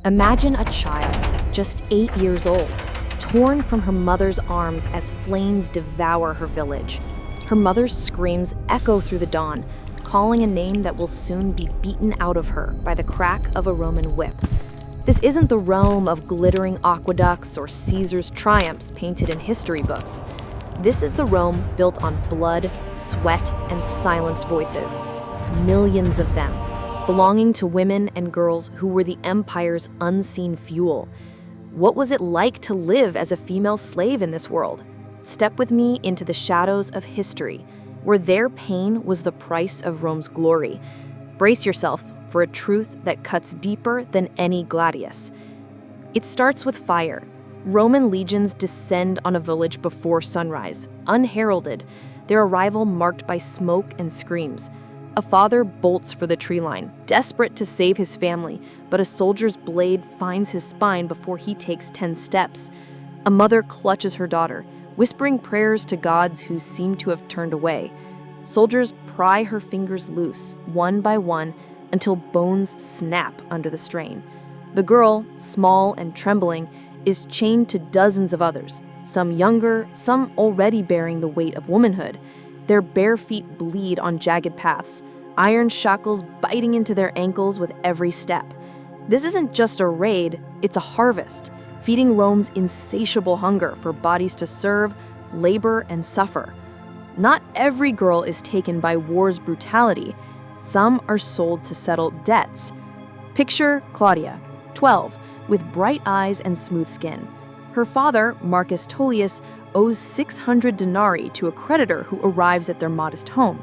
Imagine a child, just 8 years old, torn from her mother's arms as flames devour her village. Her mother's screams echo through the dawn, calling a name that will soon be beaten out of her by the crack of a Roman whip. This isn't the Rome of glittering aqueducts or Caesar's triumphs painted in history books. This is the Rome built on blood, sweat, and silenced voices. Millions of them, belonging to women and girls who were the empire's unseen fuel. What was it like to live as a female slave in this world? Step with me into the shadows of history, where their pain was the price of Rome's glory. Brace yourself for a truth that cuts deeper than any gladius. It starts with fire. Roman legions descend on a village before sunrise, unheralded, their arrival marked by smoke and screams. A father bolts for the tree line, desperate to save his family, but a soldier's blade finds his spine before he takes 10 steps. A mother clutches her daughter, whispering prayers to gods who seem to have turned away. Soldiers pry her fingers loose, one by one, until bones snap under the strain. The girl, small and trembling, is chained to dozens of others, some younger, some already bearing the weight of womanhood. Their bare feet bleed on jagged paths, iron shackles biting into their ankles with every step. This isn't just a raid, it's a harvest, feeding Rome's insatiable hunger for bodies to serve, labor, and suffer. Not every girl is taken by war's brutality. Some are sold to settle debts. Picture Claudia, 12, with bright eyes and smooth skin. Her father, Marcus Tullius, owes 600 denarii to a creditor who arrives at their modest home.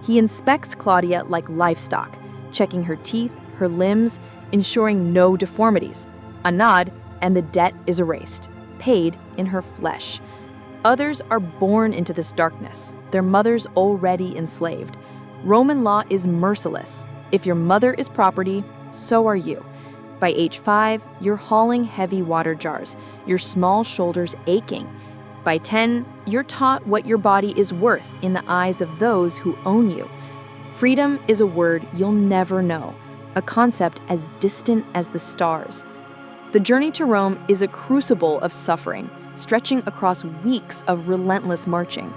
He inspects Claudia like livestock, checking her teeth, her limbs, ensuring no deformities. A nod, and the debt is erased, paid in her flesh. Others are born into this darkness, their mothers already enslaved. Roman law is merciless. If your mother is property, so are you. By age 5, you're hauling heavy water jars, your small shoulders aching. By 10, you're taught what your body is worth in the eyes of those who own you. Freedom is a word you'll never know, a concept as distant as the stars. The journey to Rome is a crucible of suffering, stretching across weeks of relentless marching.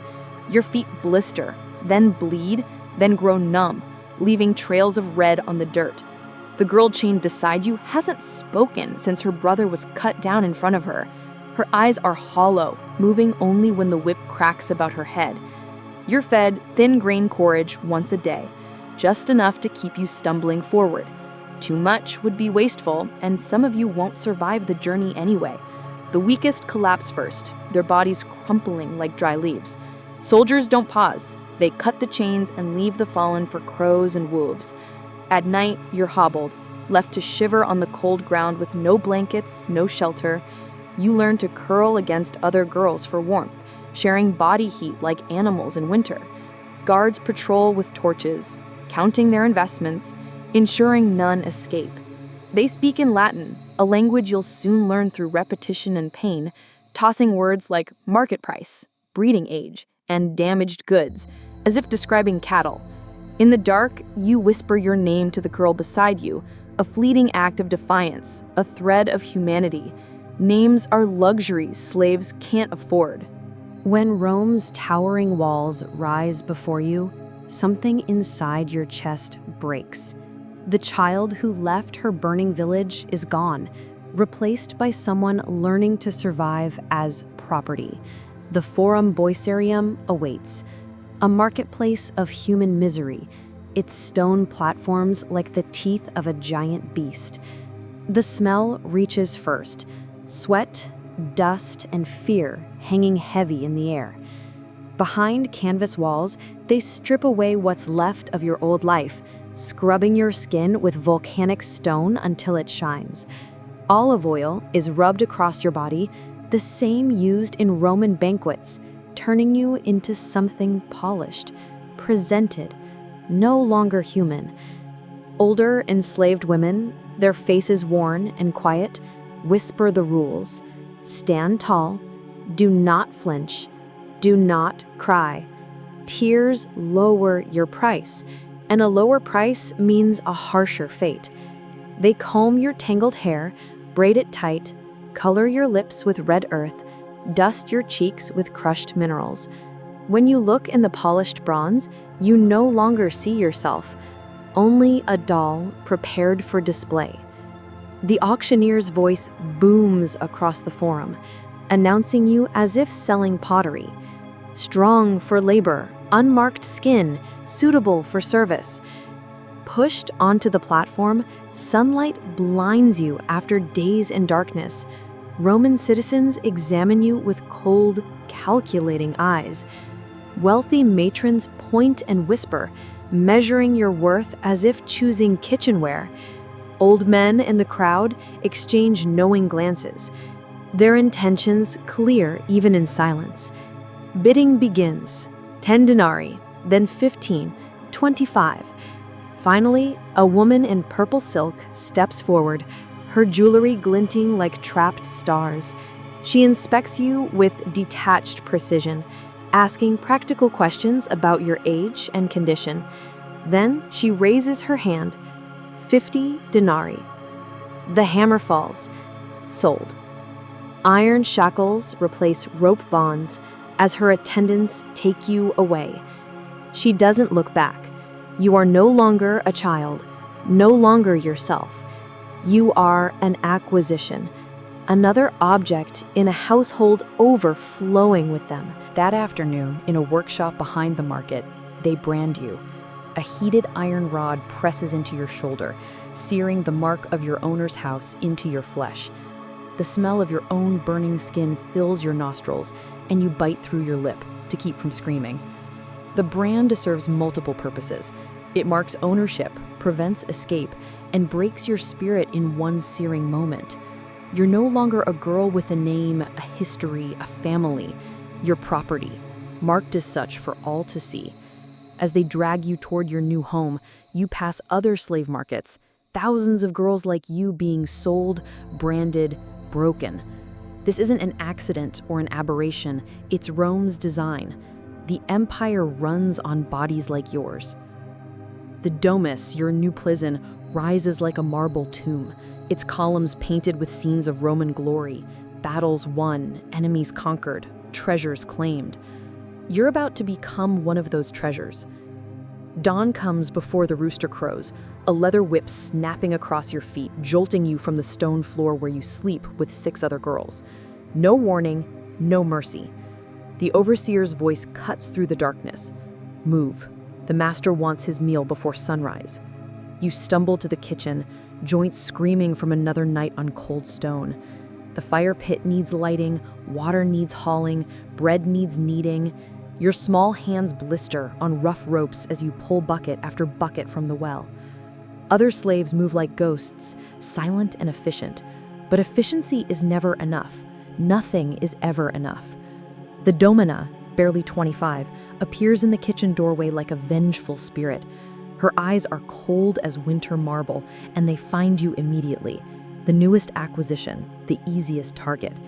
Your feet blister, then bleed, then grow numb, leaving trails of red on the dirt. The girl chained beside you hasn't spoken since her brother was cut down in front of her. Her eyes are hollow, moving only when the whip cracks about her head. You're fed thin grain porridge once a day, just enough to keep you stumbling forward. Too much would be wasteful, and some of you won't survive the journey anyway. The weakest collapse first, their bodies crumpling like dry leaves. Soldiers don't pause. They cut the chains and leave the fallen for crows and wolves. At night, you're hobbled, left to shiver on the cold ground with no blankets, no shelter. You learn to curl against other girls for warmth, sharing body heat like animals in winter. Guards patrol with torches, counting their investments, ensuring none escape. They speak in Latin, a language you'll soon learn through repetition and pain, tossing words like market price, breeding age, and damaged goods, as if describing cattle. In the dark, you whisper your name to the girl beside you, a fleeting act of defiance, a thread of humanity. Names are luxuries slaves can't afford. When Rome's towering walls rise before you, something inside your chest breaks. The child who left her burning village is gone, replaced by someone learning to survive as property. The Forum Boicerium awaits, a marketplace of human misery, its stone platforms like the teeth of a giant beast. The smell reaches first, sweat, dust, and fear hanging heavy in the air. Behind canvas walls, they strip away what's left of your old life, scrubbing your skin with volcanic stone until it shines. Olive oil is rubbed across your body, the same used in Roman banquets, turning you into something polished, presented, no longer human. Older enslaved women, their faces worn and quiet, whisper the rules. Stand tall, do not flinch, do not cry. Tears lower your price, and a lower price means a harsher fate. They comb your tangled hair, braid it tight, color your lips with red earth, dust your cheeks with crushed minerals. When you look in the polished bronze, you no longer see yourself, only a doll prepared for display. The auctioneer's voice booms across the forum, announcing you as if selling pottery. Strong for labor, unmarked skin, suitable for service. Pushed onto the platform, sunlight blinds you after days in darkness. Roman citizens examine you with cold, calculating eyes. Wealthy matrons point and whisper, measuring your worth as if choosing kitchenware. Old men in the crowd exchange knowing glances, their intentions clear even in silence. Bidding begins. 10 denarii, then 15, 25. Finally, a woman in purple silk steps forward, her jewelry glinting like trapped stars. She inspects you with detached precision, asking practical questions about your age and condition. Then she raises her hand. 50 denarii. The hammer falls. Sold. Iron shackles replace rope bonds as her attendants take you away. She doesn't look back. You are no longer a child, no longer yourself. You are an acquisition, another object in a household overflowing with them. That afternoon, in a workshop behind the market, they brand you. A heated iron rod presses into your shoulder, searing the mark of your owner's house into your flesh. The smell of your own burning skin fills your nostrils, and you bite through your lip to keep from screaming. The brand serves multiple purposes. It marks ownership, prevents escape, and breaks your spirit in one searing moment. You're no longer a girl with a name, a history, a family. You're property, marked as such for all to see. As they drag you toward your new home, you pass other slave markets, thousands of girls like you being sold, branded, broken. This isn't an accident or an aberration, it's Rome's design. The empire runs on bodies like yours. The Domus, your new prison, rises like a marble tomb, its columns painted with scenes of Roman glory, battles won, enemies conquered, treasures claimed. You're about to become one of those treasures. Dawn comes before the rooster crows, a leather whip snapping across your feet, jolting you from the stone floor where you sleep with 6 other girls. No warning, no mercy. The overseer's voice cuts through the darkness. Move. The master wants his meal before sunrise. You stumble to the kitchen, joints screaming from another night on cold stone. The fire pit needs lighting, water needs hauling, bread needs kneading. Your small hands blister on rough ropes as you pull bucket after bucket from the well. Other slaves move like ghosts, silent and efficient. But efficiency is never enough. Nothing is ever enough. The domina, barely 25, appears in the kitchen doorway like a vengeful spirit. Her eyes are cold as winter marble, and they find you immediately. The newest acquisition, the easiest target.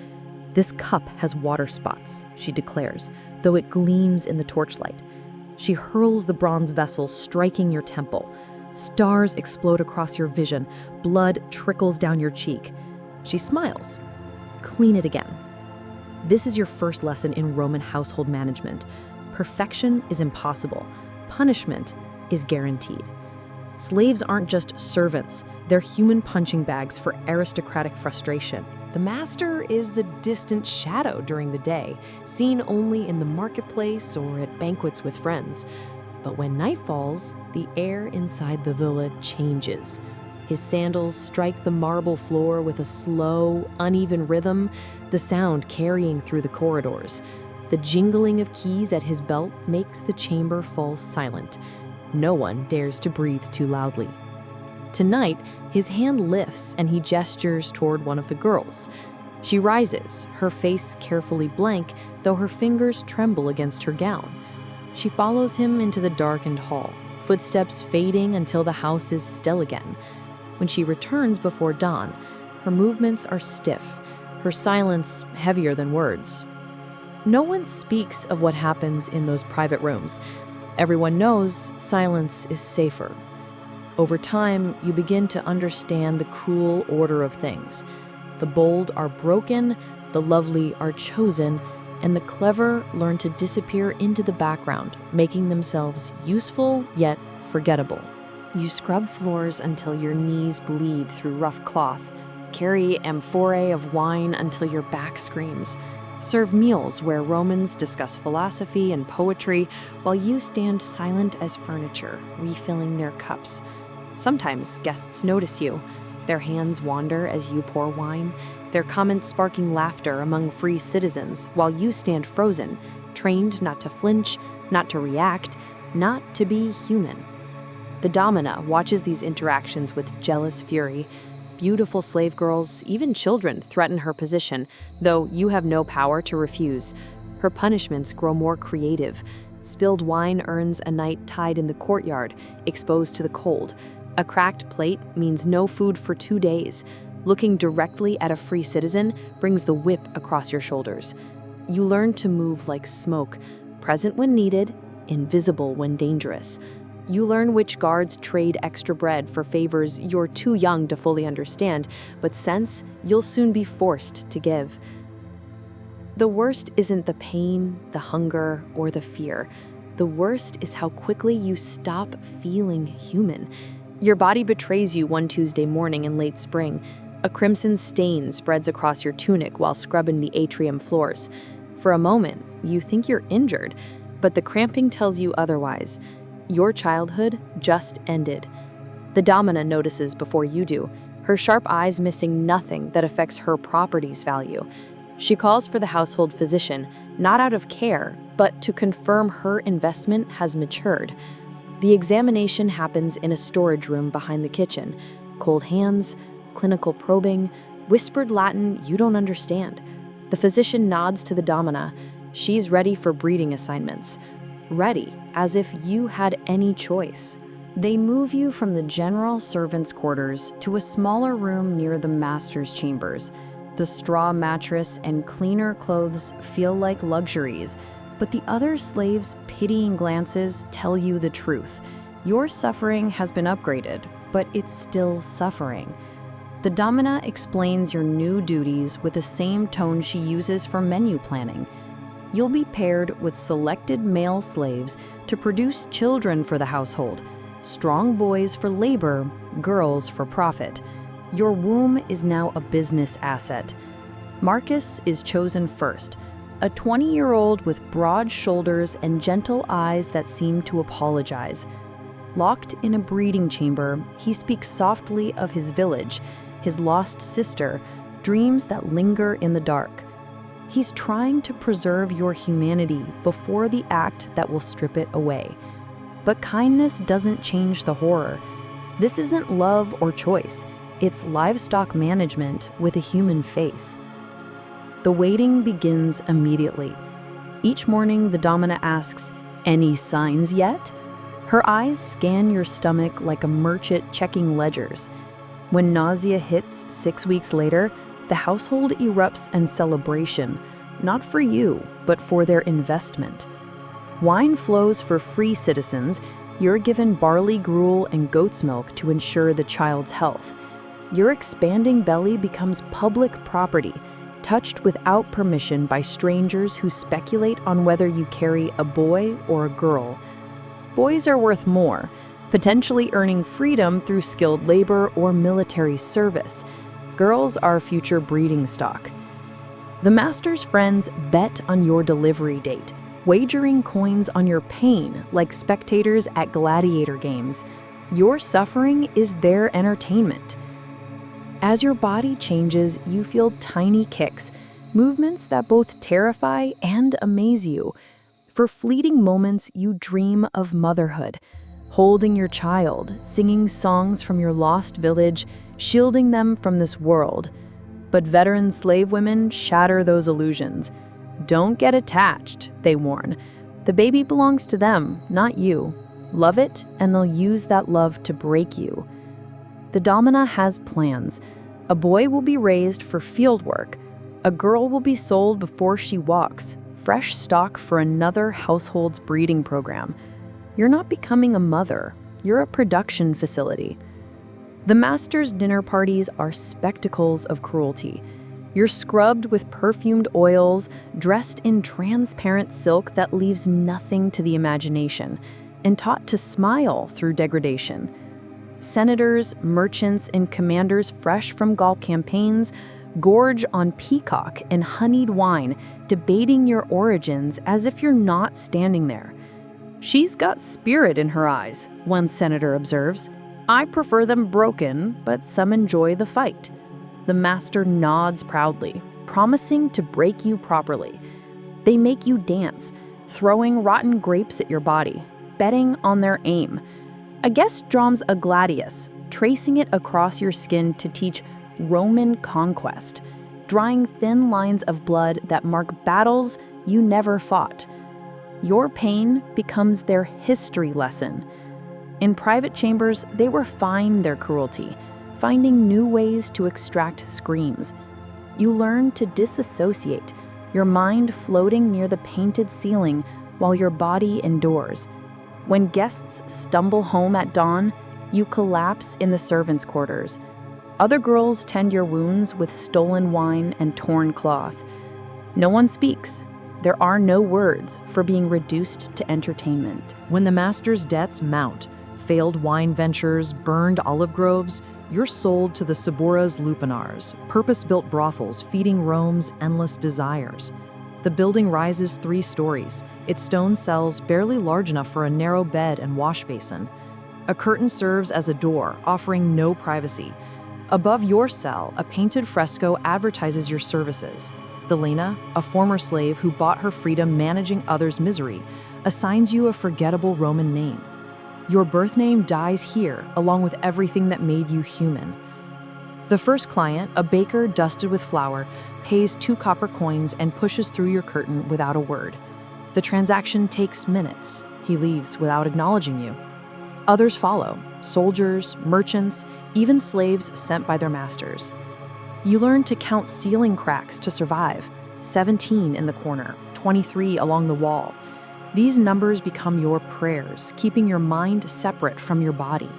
This cup has water spots, she declares, though it gleams in the torchlight. She hurls the bronze vessel, striking your temple. Stars explode across your vision, blood trickles down your cheek. She smiles. Clean it again. This is your first lesson in Roman household management. Perfection is impossible. Punishment is guaranteed. Slaves aren't just servants, they're human punching bags for aristocratic frustration. The master is the distant shadow during the day, seen only in the marketplace or at banquets with friends. But when night falls, the air inside the villa changes. His sandals strike the marble floor with a slow, uneven rhythm, the sound carrying through the corridors. The jingling of keys at his belt makes the chamber fall silent. No one dares to breathe too loudly. Tonight, his hand lifts and he gestures toward one of the girls. She rises, her face carefully blank, though her fingers tremble against her gown. She follows him into the darkened hall, footsteps fading until the house is still again. When she returns before dawn, her movements are stiff, her silence heavier than words. No one speaks of what happens in those private rooms. Everyone knows silence is safer. Over time, you begin to understand the cruel order of things. The bold are broken, the lovely are chosen, and the clever learn to disappear into the background, making themselves useful yet forgettable. You scrub floors until your knees bleed through rough cloth, carry amphorae of wine until your back screams, serve meals where Romans discuss philosophy and poetry while you stand silent as furniture, refilling their cups. Sometimes guests notice you. Their hands wander as you pour wine, their comments sparking laughter among free citizens while you stand frozen, trained not to flinch, not to react, not to be human. The domina watches these interactions with jealous fury. Beautiful slave girls, even children, threaten her position, though you have no power to refuse. Her punishments grow more creative. Spilled wine earns a night tied in the courtyard, exposed to the cold. A cracked plate means no food for 2 days. Looking directly at a free citizen brings the whip across your shoulders. You learn to move like smoke, present when needed, invisible when dangerous. You learn which guards trade extra bread for favors you're too young to fully understand, but sense you'll soon be forced to give. The worst isn't the pain, the hunger, or the fear. The worst is how quickly you stop feeling human. Your body betrays you one Tuesday morning in late spring. A crimson stain spreads across your tunic while scrubbing the atrium floors. For a moment, you think you're injured, but the cramping tells you otherwise. Your childhood just ended. The domina notices before you do, her sharp eyes missing nothing that affects her property's value. She calls for the household physician, not out of care, but to confirm her investment has matured. The examination happens in a storage room behind the kitchen. Cold hands, clinical probing, whispered Latin you don't understand. The physician nods to the domina. She's ready for breeding assignments. Ready, as if you had any choice. They move you from the general servants' quarters to a smaller room near the master's chambers. The straw mattress and cleaner clothes feel like luxuries, but the other slaves' pitying glances tell you the truth. Your suffering has been upgraded, but it's still suffering. The domina explains your new duties with the same tone she uses for menu planning. You'll be paired with selected male slaves to produce children for the household. Strong boys for labor, girls for profit. Your womb is now a business asset. Marcus is chosen first, a 20-year-old with broad shoulders and gentle eyes that seem to apologize. Locked in a breeding chamber, he speaks softly of his village, his lost sister, dreams that linger in the dark. He's trying to preserve your humanity before the act that will strip it away. But kindness doesn't change the horror. This isn't love or choice. It's livestock management with a human face. The waiting begins immediately. Each morning, the domina asks, "Any signs yet?" Her eyes scan your stomach like a merchant checking ledgers. When nausea hits 6 weeks later, the household erupts in celebration, not for you, but for their investment. Wine flows for free citizens. You're given barley gruel and goat's milk to ensure the child's health. Your expanding belly becomes public property, touched without permission by strangers who speculate on whether you carry a boy or a girl. Boys are worth more, potentially earning freedom through skilled labor or military service. Girls are future breeding stock. The master's friends bet on your delivery date, wagering coins on your pain like spectators at gladiator games. Your suffering is their entertainment. As your body changes, you feel tiny kicks, movements that both terrify and amaze you. For fleeting moments, you dream of motherhood, holding your child, singing songs from your lost village, shielding them from this world. But veteran slave women shatter those illusions. Don't get attached, they warn. The baby belongs to them, not you. Love it, and they'll use that love to break you. The domina has plans. A boy will be raised for field work. A girl will be sold before she walks, fresh stock for another household's breeding program. You're not becoming a mother. You're a production facility. The master's dinner parties are spectacles of cruelty. You're scrubbed with perfumed oils, dressed in transparent silk that leaves nothing to the imagination, and taught to smile through degradation. Senators, merchants, and commanders fresh from Gaul campaigns gorge on peacock and honeyed wine, debating your origins as if you're not standing there. "She's got spirit in her eyes," one senator observes. "I prefer them broken, but some enjoy the fight." The master nods proudly, promising to break you properly. They make you dance, throwing rotten grapes at your body, betting on their aim. A guest draws a gladius, tracing it across your skin to teach Roman conquest, drawing thin lines of blood that mark battles you never fought. Your pain becomes their history lesson. In private chambers, they refine their cruelty, finding new ways to extract screams. You learn to disassociate, your mind floating near the painted ceiling while your body endures. When guests stumble home at dawn, you collapse in the servants' quarters. Other girls tend your wounds with stolen wine and torn cloth. No one speaks. There are no words for being reduced to entertainment. When the master's debts mount, failed wine ventures, burned olive groves, you're sold to the Suburra's lupanars, purpose-built brothels feeding Rome's endless desires. The building rises 3 stories, its stone cells barely large enough for a narrow bed and wash basin. A curtain serves as a door, offering no privacy. Above your cell, a painted fresco advertises your services. The Lena, a former slave who bought her freedom managing others' misery, assigns you a forgettable Roman name. Your birth name dies here, along with everything that made you human. The first client, a baker dusted with flour, pays 2 copper coins and pushes through your curtain without a word. The transaction takes minutes. He leaves without acknowledging you. Others follow, soldiers, merchants, even slaves sent by their masters. You learn to count ceiling cracks to survive, 17 in the corner, 23 along the wall. These numbers become your prayers, keeping your mind separate from your body.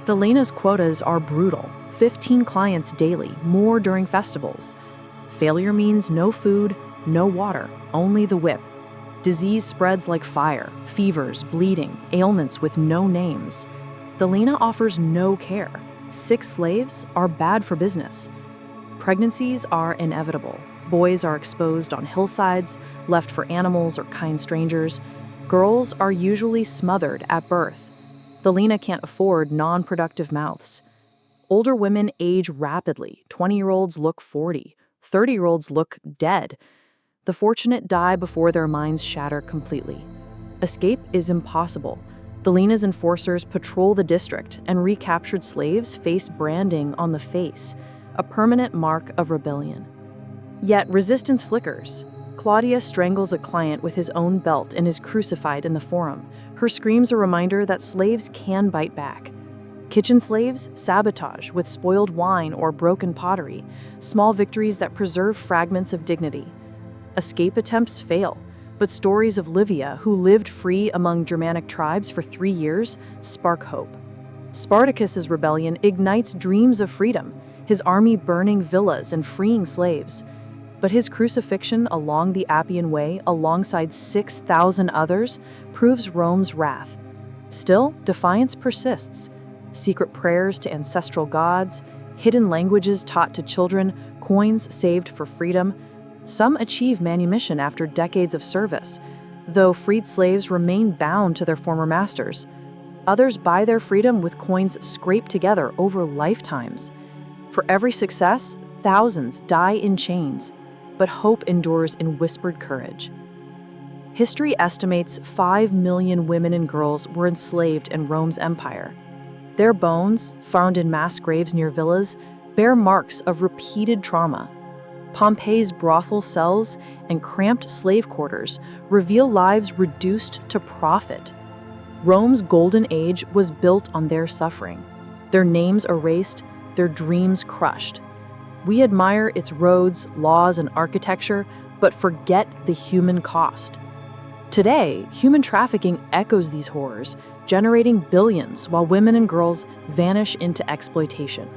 The Lena's quotas are brutal, 15 clients daily, more during festivals. Failure means no food, no water, only the whip. Disease spreads like fire, fevers, bleeding, ailments with no names. The Lena offers no care. 6 slaves are bad for business. Pregnancies are inevitable. Boys are exposed on hillsides, left for animals or kind strangers. Girls are usually smothered at birth. The Lena can't afford non-productive mouths. Older women age rapidly. 20-year-olds look 40. 30-year-olds look dead. The fortunate die before their minds shatter completely. Escape is impossible. The Lena's enforcers patrol the district, and recaptured slaves face branding on the face, a permanent mark of rebellion. Yet resistance flickers. Claudia strangles a client with his own belt and is crucified in the forum. Her screams a reminder that slaves can bite back. Kitchen slaves sabotage with spoiled wine or broken pottery, small victories that preserve fragments of dignity. Escape attempts fail, but stories of Livia, who lived free among Germanic tribes for 3 years, spark hope. Spartacus's rebellion ignites dreams of freedom, his army burning villas and freeing slaves. But his crucifixion along the Appian Way, alongside 6,000 others, proves Rome's wrath. Still, defiance persists. Secret prayers to ancestral gods, hidden languages taught to children, coins saved for freedom. Some achieve manumission after decades of service, though freed slaves remain bound to their former masters. Others buy their freedom with coins scraped together over lifetimes. For every success, thousands die in chains, but hope endures in whispered courage. History estimates 5 million women and girls were enslaved in Rome's empire. Their bones, found in mass graves near villas, bear marks of repeated trauma. Pompeii's brothel cells and cramped slave quarters reveal lives reduced to profit. Rome's golden age was built on their suffering, their names erased, their dreams crushed. We admire its roads, laws, and architecture, but forget the human cost. Today, human trafficking echoes these horrors, generating billions while women and girls vanish into exploitation.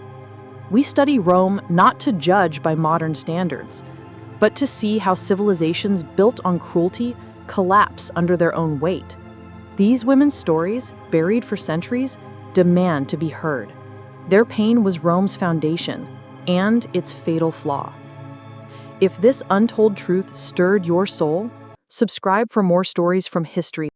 We study Rome not to judge by modern standards, but to see how civilizations built on cruelty collapse under their own weight. These women's stories, buried for centuries, demand to be heard. Their pain was Rome's foundation and its fatal flaw. If this untold truth stirred your soul, subscribe for more stories from history.